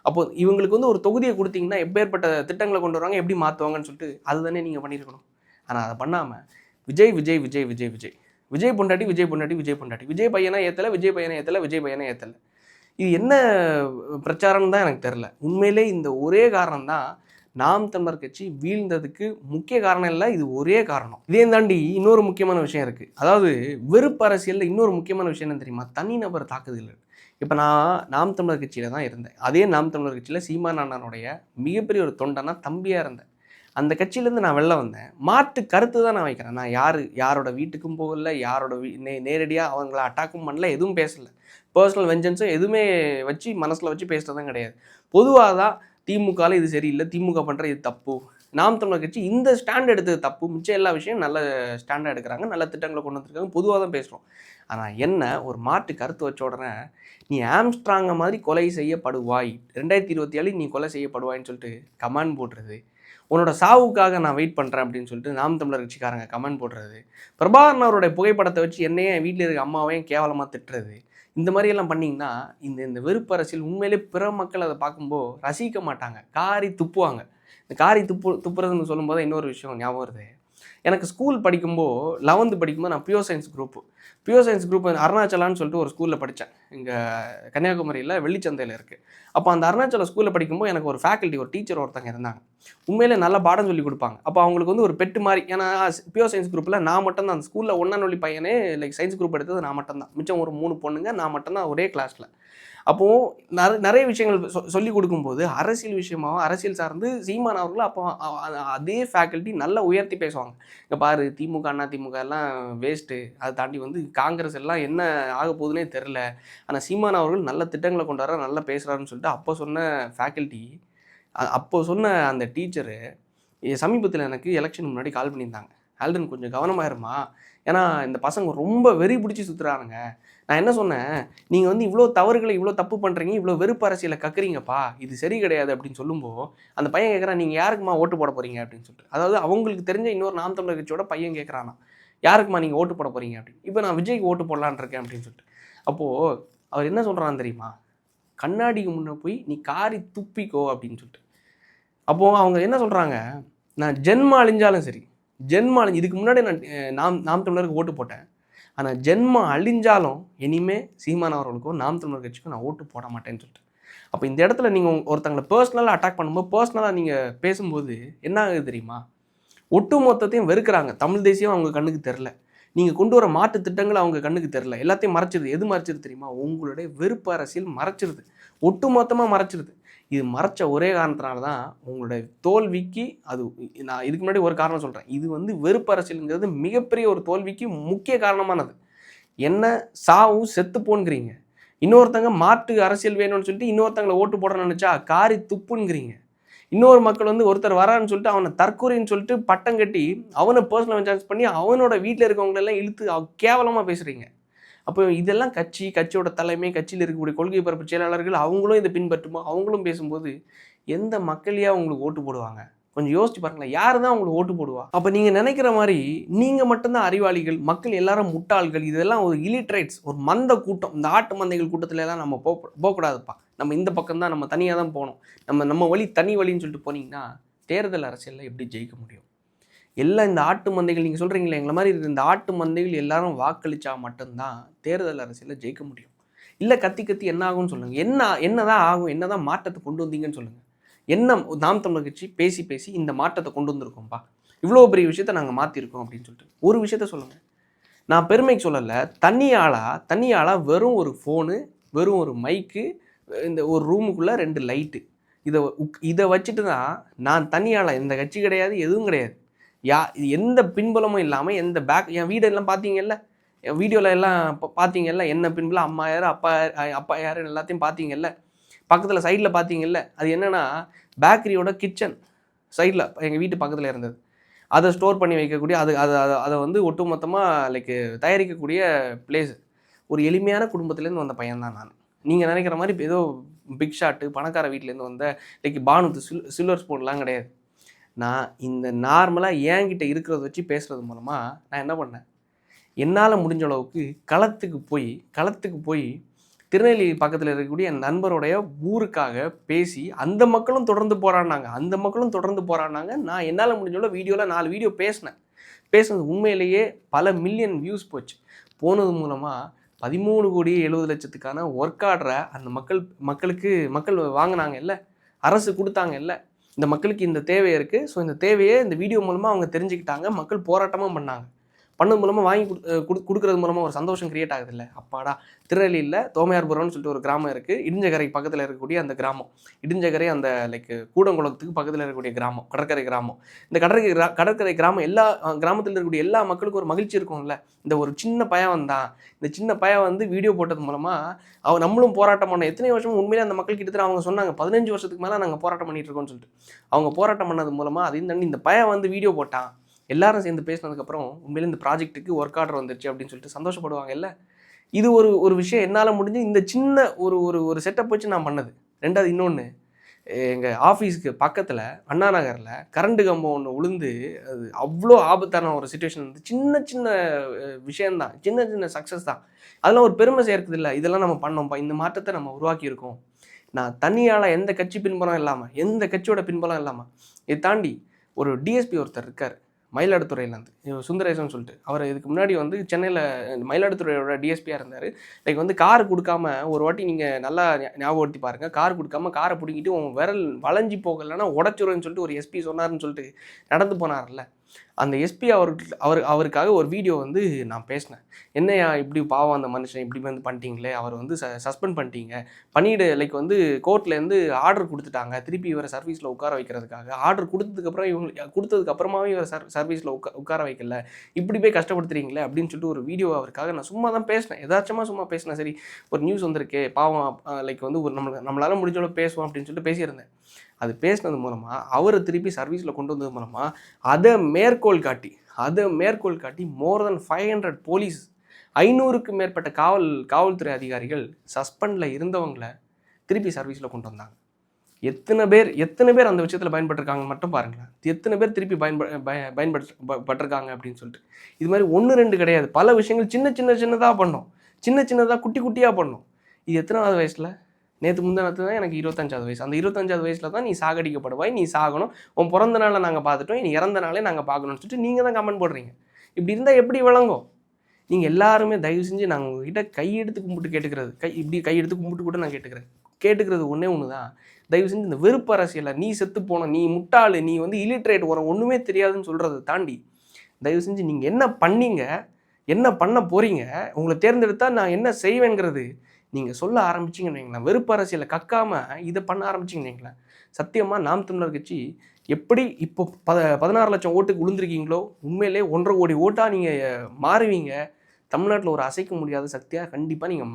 S1: அப்போது இவங்களுக்கு வந்து ஒரு தொகுதியை கொடுத்தீங்கன்னா எப்பேற்பட்ட திட்டங்களை கொண்டு வருவாங்க, எப்படி மாற்றுவாங்கன்னு சொல்லிட்டு அதுதானே நீங்கள் பண்ணியிருக்கணும். ஆனால் அதை பண்ணாமல் விஜய் விஜய் விஜய் விஜய் விஜய் விஜய் பொண்டாட்டி விஜய் பொண்டாட்டி விஜய் பொண்டாட்டி, விஜய் பையனா ஏற்றலை, விஜய் பையனை ஏற்றலை, விஜய் பையனை ஏற்றலை. இது என்ன பிரச்சாரம்னு தான் எனக்கு தெரில. உண்மையிலே இந்த ஒரே காரணம் தான் நாம் தமிழர் கட்சி வீழ்ந்ததுக்கு முக்கிய காரணம் இல்லை, இது ஒரே காரணம். இதே தாண்டி இன்னொரு முக்கியமான விஷயம் இருக்குது. அதாவது வெறுப்பு அரசியலில் இன்னொரு முக்கியமான விஷயம் என்ன தெரியுமா? தனிநபர் தாக்குதல். இப்போ நான் நாம் தமிழர் கட்சியில் தான் இருந்தேன். அதே நாம் தமிழர் கட்சியில் சீமான் அண்ணனுடைய மிகப்பெரிய ஒரு தொண்டனா தம்பியாக இருந்தேன். அந்த கட்சியிலேருந்து நான் வெளில வந்தேன். மாற்று கருத்து தான் நான் வைக்கிறேன். நான் யாரோட வீட்டுக்கும் போகல, யாரோட நேரடியாக அவங்கள அட்டாக்கும் பண்ணல, எதுவும் பேசலை. பர்சனல் வெஞ்சன்ஸும் எதுவுமே வச்சு மனசில் வச்சு பேசுகிறதும் கிடையாது. பொதுவாக தான் திமுகவில் இது சரியில்லை, திமுக பண்ணுற இது தப்பு, நாம் தமிழர் கட்சி இந்த ஸ்டாண்ட் எடுத்தது தப்பு, மிச்சம் எல்லா விஷயம் நல்ல ஸ்டாண்டாக எடுக்கிறாங்க, நல்ல திட்டங்களை கொண்டு வந்துருக்காங்க, பொதுவாக தான் பேசுகிறோம். ஆனால் என்ன ஒரு மாற்று கருத்து வச்ச உடனே நீ ஆம்ஸ்ட்ராங்க மாதிரி கொலை செய்யப்படுவாய், 2027 நீ கொலை செய்யப்படுவாயின்னு சொல்லிட்டு கமெண்ட் போடுறது, உன்னோட சாவுக்காக நான் வெயிட் பண்ணுறேன் அப்படின்னு சொல்லிட்டு நாம் தமிழர் கட்சிக்காரங்க கமெண்ட் போடுறது, பிரபாகரன் அவருடைய புகைப்படத்தை வச்சு என்னையே என் வீட்டில் இருக்க அம்மாவையும் கேவலமாக திட்டுறது, இந்த மாதிரியெல்லாம் பண்ணிங்கன்னா இந்த வெறுப்பு அரசியல் உண்மையிலே பிற மக்கள் அதை பார்க்கும்போது ரசிக்க மாட்டாங்க, காரி துப்புவாங்க. இந்த காரி துப்புறதுன்னு சொல்லும்போது இன்னொரு விஷயம் ஞாபகம் வருது. எனக்கு ஸ்கூல் படிக்கும்போது 11th படிக்கும்போது நான் பியூர் சயின்ஸ் குரூப் அருணாச்சலான்னு சொல்லிட்டு ஒரு ஸ்கூலில் படித்தேன். இங்கே கன்னியாகுமரியில் வெள்ளிச்சந்தையில் இருக்குது. அப்போ அந்த அருணாச்சல ஸ்கூலில் படிக்கும்போது எனக்கு ஒரு ஃபேக்கல்ட்டி, ஒரு டீச்சர் ஒருத்தங்க இருந்தாங்க. உண்மையிலே நல்லா பாடம் சொல்லி கொடுப்பாங்க. அப்போ அவங்களுக்கு வந்து ஒரு பெட்டு மாதிரி, ஏன்னா பியூர் சயின்ஸ் குரூப்பில் நான் மட்டும் தான் அந்த ஸ்கூலில் ஒன்னானொல்லி பையனே, லைக் சயின்ஸ் குரூப் எடுத்தது நான் மட்டும் தான், மிச்சம் ஒரு 3 பொண்ணுங்க, நான் மட்டும்தான் ஒரே கிளாஸில். அப்போது நிறைய விஷயங்கள் சொல்லி கொடுக்கும்போது அரசியல் விஷயமாகவும் அரசியல் சார்ந்து சீமான் அவர்களும் அப்போ அதே ஃபேக்கல்ட்டி நல்லா உயர்த்தி பேசுவாங்க. இங்கே பாரு, திமுக அண்ணா திமுக எல்லாம் வேஸ்ட்டு, அதை தாண்டி வந்து காங்கிரஸ் எல்லாம் என்ன ஆக போகுதுன்னே தெரில, ஆனால் சீமான் அவர்கள் நல்ல திட்டங்களை கொண்டு வர நல்லா பேசுகிறாருன்னு சொல்லிட்டு அப்போ சொன்ன ஃபேக்கல்ட்டி, அப்போ சொன்ன அந்த டீச்சரு சமீபத்தில் எனக்கு எலெக்ஷன் முன்னாடி கால் பண்ணியிருந்தாங்க. ஆல்டன் கொஞ்சம் கவனமாயிருமா, ஏன்னா இந்த பசங்க ரொம்ப வெறி பிடிச்சி சுற்றுறானுங்க. நான் என்ன சொன்னேன், நீங்கள் வந்து இவ்வளோ தவறுகளை இவ்வளோ தப்பு பண்ணுறீங்க, இவ்வளோ வெறுப்பு அரசியலை கக்குறீங்கப்பா, இது சரி கிடையாது அப்படின்னு சொல்லும்போது அந்த பையன் கேட்குறான், நீங்கள் யாருக்குமா ஓட்டு போட போகிறீங்க அப்படின்னு சொல்லிட்டு. அதாவது அவங்களுக்கு தெரிஞ்ச இன்னொரு நாம் தமிழர் கட்சியோட பையன் கேட்குறானா, யாருக்குமா நீங்கள் ஓட்டு போட போகிறீங்க அப்படின்னு. இப்போ நான் விஜய்க்கு ஓட்டு போடலான் இருக்கேன் அப்படின்னு சொல்லிட்டு. அப்போது அவர் என்ன சொல்கிறான்னு தெரியுமா, கண்ணாடிக்கு முன்னே போய் நீ காரி துப்பிக்கோ அப்படின்னு சொல்லிட்டு. அப்போது அவங்க என்ன சொல்கிறாங்க, நான் ஜென்மம் அழிஞ்சாலும் சரி, இதுக்கு முன்னாடி நான் நாம் தமிழருக்கு ஓட்டு போட்டேன், ஆனால் ஜென்மம் அழிஞ்சாலும் இனிமேல் சீமான் அவர்களுக்கும் நாம் தமிழர் கட்சிக்கும் நான் ஓட்டு போட மாட்டேன்னு சொல்லிட்டு. அப்போ இந்த இடத்துல நீங்கள் ஒருத்தங்களை பர்சனலாக அட்டாக் பண்ணும்போது, பர்சனலாக நீங்கள் பேசும்போது என்ன ஆகுது தெரியுமா, ஒட்டு மொத்தத்தையும் வெறுக்கிறாங்க. தமிழ் தேசியம் அவங்க கண்ணுக்கு தெரில, நீங்கள் கொண்டு வர மாற்று திட்டங்கள் அவங்க கண்ணுக்கு தெரில, எல்லாத்தையும் மறைச்சிருது. எது மறைச்சிருது தெரியுமா, உங்களுடைய வெறுப்பு அரசியல் மறைச்சிருது, ஒட்டு மொத்தமாக மறைச்சிருது. இது மறைச்ச ஒரே காரணத்தினால தான் உங்களுடைய தோல்விக்கு, அது நான் இதுக்கு முன்னாடி ஒரு காரணம் சொல்கிறேன், இது வந்து வெறுப்பு அரசியலுங்கிறது மிகப்பெரிய ஒரு தோல்விக்கு முக்கிய காரணமானது. என்ன சாவு செத்து போன்கிறீங்க, இன்னொருத்தங்க மாற்று அரசியல் வேணும்னு சொல்லிட்டு இன்னொருத்தங்களை ஓட்டு போட நினச்சா காரி துப்புங்கிறீங்க. இன்னொரு மக்கள் வந்து ஒருத்தர் வரான்னு சொல்லிட்டு அவனை தற்கொலைன்னு சொல்லிட்டு பட்டம் கட்டி அவனை பர்சனல் வெஞ்சான்ஸ் பண்ணி அவனோட வீட்டில் இருக்கவங்களெல்லாம் இழுத்து கேவலமாக பேசுகிறீங்க. அப்போ இதெல்லாம் கட்சியோட தலைமை, கட்சியில் இருக்கக்கூடிய கொள்கை பரப்பு செயலாளர்கள் அவங்களும் இதை பின்பற்றுமோ அவங்களும் பேசும்போது எந்த மக்களையா உங்களுக்கு ஓட்டு போடுவாங்க? கொஞ்சம் யோசிச்சு பாருங்களேன். யார் தான் உங்களுக்கு ஓட்டு போடுவா? அப்போ நீங்கள் நினைக்கிற மாதிரி நீங்கள் மட்டும்தான் அறிவாளிகள், மக்கள் எல்லாரும் முட்டாள்கள், இதெல்லாம் ஒரு இலிட்ரேட்ஸ், ஒரு மந்த கூட்டம். இந்த ஆட்டு மந்தைகள் கூட்டத்துல எல்லாம் நம்ம போகக்கூடாதுப்பா. நம்ம இந்த பக்கம் தான், நம்ம தனியாக தான் போகணும், நம்ம வழி தனி வழின்னு சொல்லிட்டு போனீங்கன்னா தேர்தல் அரசியலில் எப்படி ஜெயிக்க முடியும்? எல்லாம் இந்த ஆட்டு மந்தைகள், நீங்கள் சொல்கிறீங்களே எங்களை மாதிரி இருக்கிற இந்த ஆட்டு மந்தைகள் எல்லாரும் வாக்களித்தா மட்டும்தான் தேர்தல் அரசியலில் ஜெயிக்க முடியும். இல்லை கத்தி கத்தி என்ன ஆகும்னு சொல்லுங்கள். என்னதான் ஆகும்? என்னதான் மாற்றத்தை கொண்டு வந்தீங்கன்னு சொல்லுங்கள். என்ன நாம் தமிழர் கட்சி பேசி இந்த மாற்றத்தை கொண்டு வந்திருக்கோம்ப்பா, இவ்வளோ பெரிய விஷயத்த நாங்கள் மாற்றிருக்கோம் அப்படின்னு சொல்லிட்டு ஒரு விஷயத்த சொல்லுங்கள். நான் பெருமைக்கு சொல்லலை. தனியாளா வெறும் ஒரு ஃபோனு, வெறும் ஒரு மைக்கு, இந்த ஒரு ரூமுக்குள்ளே 2 லைட்டு, இதை வச்சுட்டு தான் நான் தனியாளா. இந்த கட்சி கிடையாது, எதுவும் கிடையாது. எந்த பின்புலமும் இல்லாமல், எந்த என் வீடெல்லாம் பார்த்தீங்கல்ல, என் வீடியோவில் எல்லாம் பார்த்தீங்கல்ல, என்ன பின்புலம், அம்மா யார் அப்பா யார் எல்லாத்தையும் பார்த்தீங்கல்ல. பக்கத்தில் சைடில் பார்த்தீங்கல்ல, அது என்னென்னா பேக்கரியோட கிச்சன் சைடில் எங்கள் வீட்டு பக்கத்தில் இருந்தது. அதை ஸ்டோர் பண்ணி வைக்கக்கூடிய அதை வந்து ஒட்டுமொத்தமாக லைக் தயாரிக்கக்கூடிய பிளேஸ். ஒரு எளிமையான குடும்பத்துலேருந்து வந்த பையன்தான் நான். நீங்கள் நினைக்கிற மாதிரி ஏதோ பிக் ஷாட்டு பணக்கார வீட்டிலேருந்து வந்த லைக் பானுத்து சில்வர் ஸ்பூன்லாம் கிடையாது. நான் இந்த நார்மலாக என்கிட்ட இருக்கிறத வச்சு பேசுகிறது மூலமாக நான் என்ன பண்ணேன், என்னால் முடிஞ்ச அளவுக்கு களத்துக்கு போய் திருநெல்வேலி பக்கத்தில் இருக்கக்கூடிய என் நண்பருடைய ஊருக்காக பேசி அந்த மக்களும் தொடர்ந்து போராடினாங்க. நான் என்னால் முடிஞ்ச வீடியோவில் 4 வீடியோ பேசினது உண்மையிலேயே பல மில்லியன் வியூஸ் போச்சு. போனது மூலமாக 13,70,00,000க்கான ஒர்க் ஆர்டரை அந்த மக்கள் வாங்கினாங்க இல்லை, அரசு கொடுத்தாங்க இல்லை. இந்த மக்களுக்கு இந்த தேவை இருக்குது, ஸோ இந்த தேவையை இந்த வீடியோ மூலமாக அவங்க தெரிஞ்சுக்கிட்டாங்க, மக்கள் போராட்டமும் பண்ணது மூலமாக வாங்கி கொடுக்குறது மூலமாக ஒரு சந்தோஷம் கிரியேட் ஆகுது இல்லை. அப்பாடா, திருநெல்வேலியில் தோமையார்புரம்னு சொல்லிட்டு ஒரு கிராமம் இருக்குது, இடிஞ்சகரை பக்கத்தில் இருக்கக்கூடிய அந்த கிராமம். இடிஞ்சகரை அந்த லைக் கூடங்குளத்துக்கு பக்கத்தில் இருக்கக்கூடிய கிராமம், கடற்கரை கிராமம். இந்த கடற்கரை கிராமம் எல்லா கிராமத்தில் இருக்கக்கூடிய எல்லா மக்களுக்கும் ஒரு மகிழ்ச்சி இருக்கும்ல. இந்த ஒரு சின்ன பையன் வந்தான், இந்த சின்ன பையன் வந்து வீடியோ போட்டது மூலமாக நம்மளும் போராட்டம் பண்ணோம். எத்தனை வருஷம் உண்மையிலே அந்த மக்கள் கிட்டத்தட்ட அவங்க சொன்னாங்க 15 வருஷத்துக்கு மேலே நாங்கள் போராட்டம் பண்ணிட்டு இருக்கோம்னு சொல்லிட்டு. அவங்க போராட்டம் பண்ணது மூலமாக அதையும் தாண்டி இந்த பையன் வந்து வீடியோ போட்டான், எல்லாரும் சேர்ந்து பேசினதுக்கப்புறம் உண்மையிலே இந்த ப்ராஜெக்ட்டுக்கு ஒர்க் ஆர்டர் வந்துருச்சு அப்படின்னு சொல்லிட்டு சந்தோஷப்படுவாங்க இல்லை. இது ஒரு விஷயம் என்னால் முடிஞ்சு இந்த சின்ன ஒரு செட்டப் வச்சு நான் பண்ணது. 2வது இன்னொன்று, எங்கள் ஆஃபீஸுக்கு பக்கத்தில் அண்ணா நகரில் கரண்ட் கம்பம் ஒன்று உளுந்து அது அவ்வளோ ஆபத்தான ஒரு சுச்சுவேஷன் வந்து சின்ன விஷயந்தான், சின்ன சக்ஸஸ் தான். அதெல்லாம் ஒரு பெருமை சேர்க்குது இல்லை. இதெல்லாம் நம்ம பண்ணோம்ப்பா, இந்த மாற்றத்தை நம்ம உருவாக்கியிருக்கோம். நான் தனியால் எந்த கட்சி பின்புலம் இல்லாமல், எந்த கட்சியோட பின்புலம் இல்லாமல், இதை தாண்டி ஒரு டிஎஸ்பி ஒருத்தர் இருக்கார் மயிலாடுதுறையிலேருந்து, சுந்தரேசன் சொல்லிட்டு. அவர் இதுக்கு முன்னாடி வந்து சென்னையில் மயிலாடுதுறையோட டிஎஸ்பியாக இருந்தார். லைக் வந்து கார் கொடுக்காம, ஒரு வாட்டி நீங்கள் நல்லா ஞாபகப்படுத்தி பாருங்கள், கார் கொடுக்காம காரை பிடிக்கிட்டு உன் விரல் வளைஞ்சி போகலைன்னா உடச்சுருன்னு சொல்லிட்டு ஒரு எஸ்பி சொன்னார்னு சொல்லிட்டு நடந்து போனார்ல. அந்த எஸ்பி அவருக்காக ஒரு வீடியோ வந்து நான் பேசினேன். என்னையா இப்படி பாவம் அந்த மனுஷன் இப்படி வந்து பண்ணிட்டீங்களே, அவர் வந்து சஸ்பெண்ட் பண்ணிவிட்டு லைக் வந்து கோர்ட்லேருந்து ஆர்டர் கொடுத்துட்டாங்க, திருப்பி இவரை சர்வீஸில் உட்கார வைக்கிறதுக்காக. ஆர்டர் கொடுத்ததுக்கப்புறமாவே இவர் சர்வீஸில் உட்கார வைக்கல, இப்படி போய் கஷ்டப்படுத்துறீங்களே அப்படின்னு சொல்லிட்டு ஒரு வீடியோ அவருக்காக நான் சும்மா தான் பேசினேன், எதாச்சமாக சும்மா பேசினேன். சரி, ஒரு நியூஸ் வந்திருக்கே பாவம், லைக் வந்து ஒரு நம்மளால முடிஞ்சோட பேசுவோம் அப்படின்னு சொல்லிட்டு பேசியிருந்தேன். அது பேசினது மூலமாக அவரை திருப்பி சர்வீஸில் கொண்டு வந்தது மூலமாக அதை மேற்கோள் காட்டி மோர் தென் 500 போலீஸ், 500க்கு மேற்பட்ட காவல்துறை அதிகாரிகள் சஸ்பெண்டில் இருந்தவங்களை திருப்பி சர்வீஸில் கொண்டு வந்தாங்க. எத்தனை பேர் அந்த விஷயத்தில் பயன்பட்டிருக்காங்கன்னு மட்டும் பாருங்களேன். எத்தனை பேர் திருப்பி பயன்பட்டிருக்காங்க அப்படின்னு சொல்லிட்டு. இது மாதிரி 1-2 கிடையாது, பல விஷயங்கள் சின்னதாக பண்ணோம், சின்னதாக குட்டியாக பண்ணோம். இது எத்தனாவது வயசில்? நேற்று முந்தினத்து தான் எனக்கு 25வது வயசு. அந்த 25வது வயசில் தான் நீ சாகடிக்கப்படுவாய், நீ சாகணும், உன் பிறந்த நாளை நாங்கள் பார்த்துட்டோம், நீ இறந்த நாளே நாங்கள் பார்க்கணும்னு சொல்லிட்டு நீங்கள் தான் கமெண்ட் போடுறீங்க. இப்படி இருந்தால் எப்படி விளங்கும்? நீங்கள் எல்லாருமே தயவு செஞ்சு நாங்கள் உங்ககிட்ட கையெடுத்து கும்பிட்டு கேட்டுக்கிறது, கையெடுத்து கும்பிட்டு கூட நான் கேட்டுக்கிறது ஒன்று தான். தயவு செஞ்சு இந்த வெறுப்பு அரசியலை, நீ செத்து போன, நீ முட்டாள், நீ வந்து இலிட்ரேட், ஒன்றுமே தெரியாதுன்னு சொல்கிறத தாண்டி தயவு செஞ்சு நீங்கள் என்ன பண்ணீங்க, என்ன பண்ண போகிறீங்க, உங்களை தேர்ந்தெடுத்தால் நான் என்ன செய்வேங்கிறது நீங்கள் சொல்ல ஆரம்பிச்சிங்கன்னு வைங்களேன். வெறுப்பு அரசியலை கக்காமல் இதை பண்ண ஆரம்பிச்சிங்கன்னு வைங்களேன். சத்தியமாக நாம் தமிழர் கட்சி எப்படி இப்போ 16 லட்சம் ஓட்டுக்கு விழுந்திருக்கீங்களோ, உண்மையிலே 1.5 கோடி ஓட்டாக நீங்கள் மாறுவீங்க. தமிழ்நாட்டில் ஒரு அசைக்க முடியாத சக்தியாக கண்டிப்பாக நீங்கள்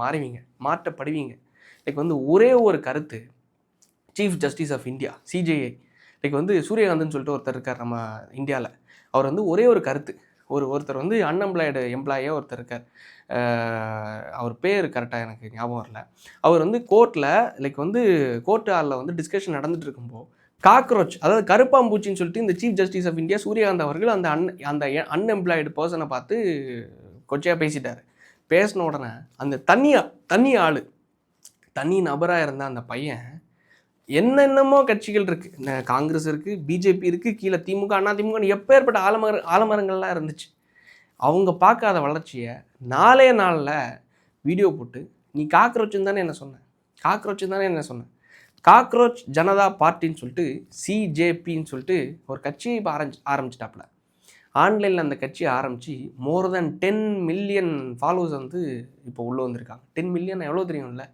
S1: மாற்றப்படுவீங்க. லைக் வந்து ஒரே ஒரு கருத்து, chief justice of India CJI like வந்து சூரியகாந்தன் சொல்லிட்டு ஒருத்தர் இருக்கார் நம்ம இந்தியாவில். அவர் வந்து ஒரே ஒரு கருத்து, ஒருத்தர் வந்து அன்எம்ப்ளாய்டு எம்ப்ளாயியாக ஒருத்தர் இருக்கார். அவர் பேர் கரெக்டாக எனக்கு ஞாபகம் வரல. அவர் வந்து கோர்ட்டில் லைக் வந்து கோர்ட் ஹாலில் வந்து டிஸ்கஷன் நடந்துட்டு இருக்கும்போது காக்ரோச், அதாவது கருப்பாம்பூச்சின்னு சொல்லிட்டு இந்த chief justice of India Suryakant அவர்கள் அந்த அன்எம்ப்ளாய்டு பர்சனை பார்த்து கொச்சையாக பேசிட்டார். பேசின உடனே அந்த தனி ஆள், தனி நபராக இருந்த அந்த பையன் என்னென்னமோ கட்சிகள் இருக்குது, காங்கிரஸ் இருக்குது, பிஜேபி இருக்குது, கீழே திமுக, அண்ணா திமுக, எப்பேற்பட்ட ஆலமரங்கள்லாம் இருந்துச்சு. அவங்க பார்க்காத வளர்ச்சியை 4 நாளில் வீடியோ போட்டு நீ காக்ரோச்சுன்னு தானே என்ன சொன்னேன், காக்ரோச்சுன்னு தானே என்ன சொன்னேன், காக்ரோச் ஜனதா பார்ட்டின்னு சொல்லிட்டு சிஜேபின்னு சொல்லிட்டு ஒரு கட்சியை இப்போ ஆரம்பிச்சிட்டாப்புல. ஆன்லைனில் அந்த கட்சியை ஆரம்பித்து மோர் தென் 10 மில்லியன் ஃபாலோவர்ஸ் வந்து இப்போ உள்ளே வந்திருக்காங்க. 10 மில்லியன் எவ்வளோ தெரியும்ல,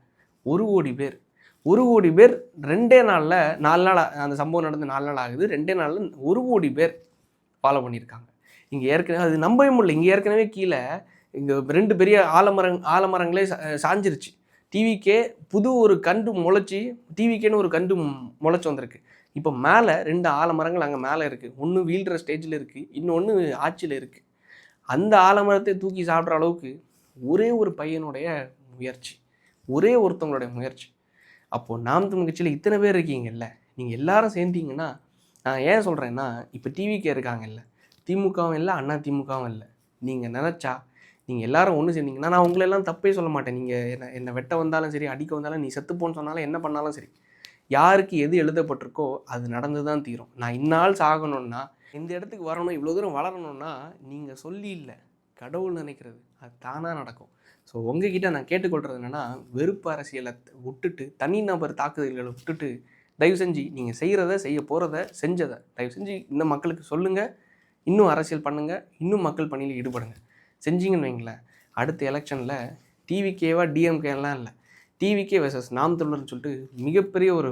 S1: 1 கோடி பேர். 1 கோடி பேர் 2 நாளில், 4 நாள் அந்த சம்பவம் நடந்து 4 நாள் ஆகுது, 2 நாளில் 1 கோடி பேர் ஃபாலோ பண்ணியிருக்காங்க. இங்கே ஏற்கனவே அது நம்பவே முடியல. இங்கே ஏற்கனவே கீழே இங்கே 2 பெரிய ஆலமரங்களே சாஞ்சிருச்சு. டிவிக்கே புது ஒரு கண்டு முளைச்சி, டிவிக்கேன்னு ஒரு கண்டு முளைச்சி வந்திருக்கு. இப்போ மேலே 2 ஆலமரங்கள் அங்கே மேலே இருக்குது. ஒன்று வீழ்கிற ஸ்டேஜில் இருக்குது, இன்னொன்று ஆட்சியில் இருக்குது. அந்த ஆலமரத்தை தூக்கி சாப்பிட்ற அளவுக்கு ஒரே ஒரு பையனுடைய முயற்சி, ஒரே ஒருத்தவங்களுடைய முயற்சி. அப்போது நாம் தமிழ் கட்சியில் இத்தனை பேர் இருக்கீங்கல்ல, நீங்கள் எல்லாரும் சேர்ந்தீங்கன்னா, நான் ஏன் சொல்கிறேன்னா, இப்போ டிவிக்கே இருக்காங்கல்ல, திமுகவும் இல்லை, அண்ணா திமுகவும் இல்லை, நீங்கள் நினச்சா நீங்கள் எல்லாரும் ஒன்று சேர்ந்தீங்கன்னா, நான் உங்களெல்லாம் தப்பே சொல்ல மாட்டேன். நீங்கள் என்னை வெட்ட வந்தாலும் சரி, அடிக்க வந்தாலும், நீ செத்துப்போன்னு சொன்னாலும், என்ன பண்ணாலும் சரி, யாருக்கு எது எழுதப்பட்டிருக்கோ அது நடந்து தான் தீரும். நான் இந்நாள் சாகணும்னா, இந்த இடத்துக்கு வரணும், இவ்வளோ தூரம் வளரணும்னா நீங்கள் சொல்லி இல்லை, கடவுள் நினைக்கிறது அது தானாக நடக்கும். ஸோ உங்ககிட்ட நான் கேட்டுக்கொள்கிறது என்னென்னா, வெறுப்பு அரசியலை விட்டுட்டு, தனிநபர் தாக்குதல்களை விட்டுட்டு, தயவு செஞ்சு நீங்கள் செய்ய போகிறத செஞ்சதை தயவு செஞ்சு இந்த மக்களுக்கு சொல்லுங்கள். இன்னும் அரசியல் பண்ணுங்கள், இன்னும் மக்கள் பணியில் ஈடுபடுங்க. செஞ்சீங்கன்னு வைங்களேன், அடுத்த எலெக்ஷனில் டிவிகேவா டிஎம்கேலாம் இல்லை, டிவிகே வெர்சஸ் நாம் தமிழர்னு சொல்லிட்டு மிகப்பெரிய ஒரு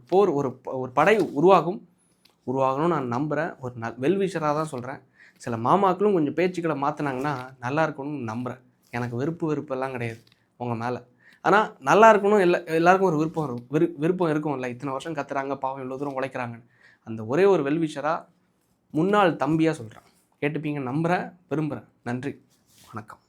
S1: போர், ஒரு படை உருவாகணும்னு நான் நம்புகிறேன். ஒரு வெல்விஷராக தான் சொல்கிறேன். சில மாமாக்களும் கொஞ்சம் பேச்சுக்களை மாற்றினாங்கன்னா நல்லா இருக்கணும்னு நம்புகிறேன். எனக்கு வெறுப்பெல்லாம் கிடையாது உங்கள் மேலே. ஆனால் நல்லா இருக்கணும், எல்லாருக்கும் ஒரு விருப்பம் இருக்கும் இல்லை, இத்தனை வருஷம் கத்துறாங்க பாவம், இவ்வளோ தூரம் உழைக்கிறாங்கன்னு. அந்த ஒரே ஒரு வெல்விஷராக, முன்னாள் தம்பியாக சொல்கிறேன். கேட்டுப்பீங்க நம்புகிறேன், விரும்புகிறேன். நன்றி, வணக்கம்.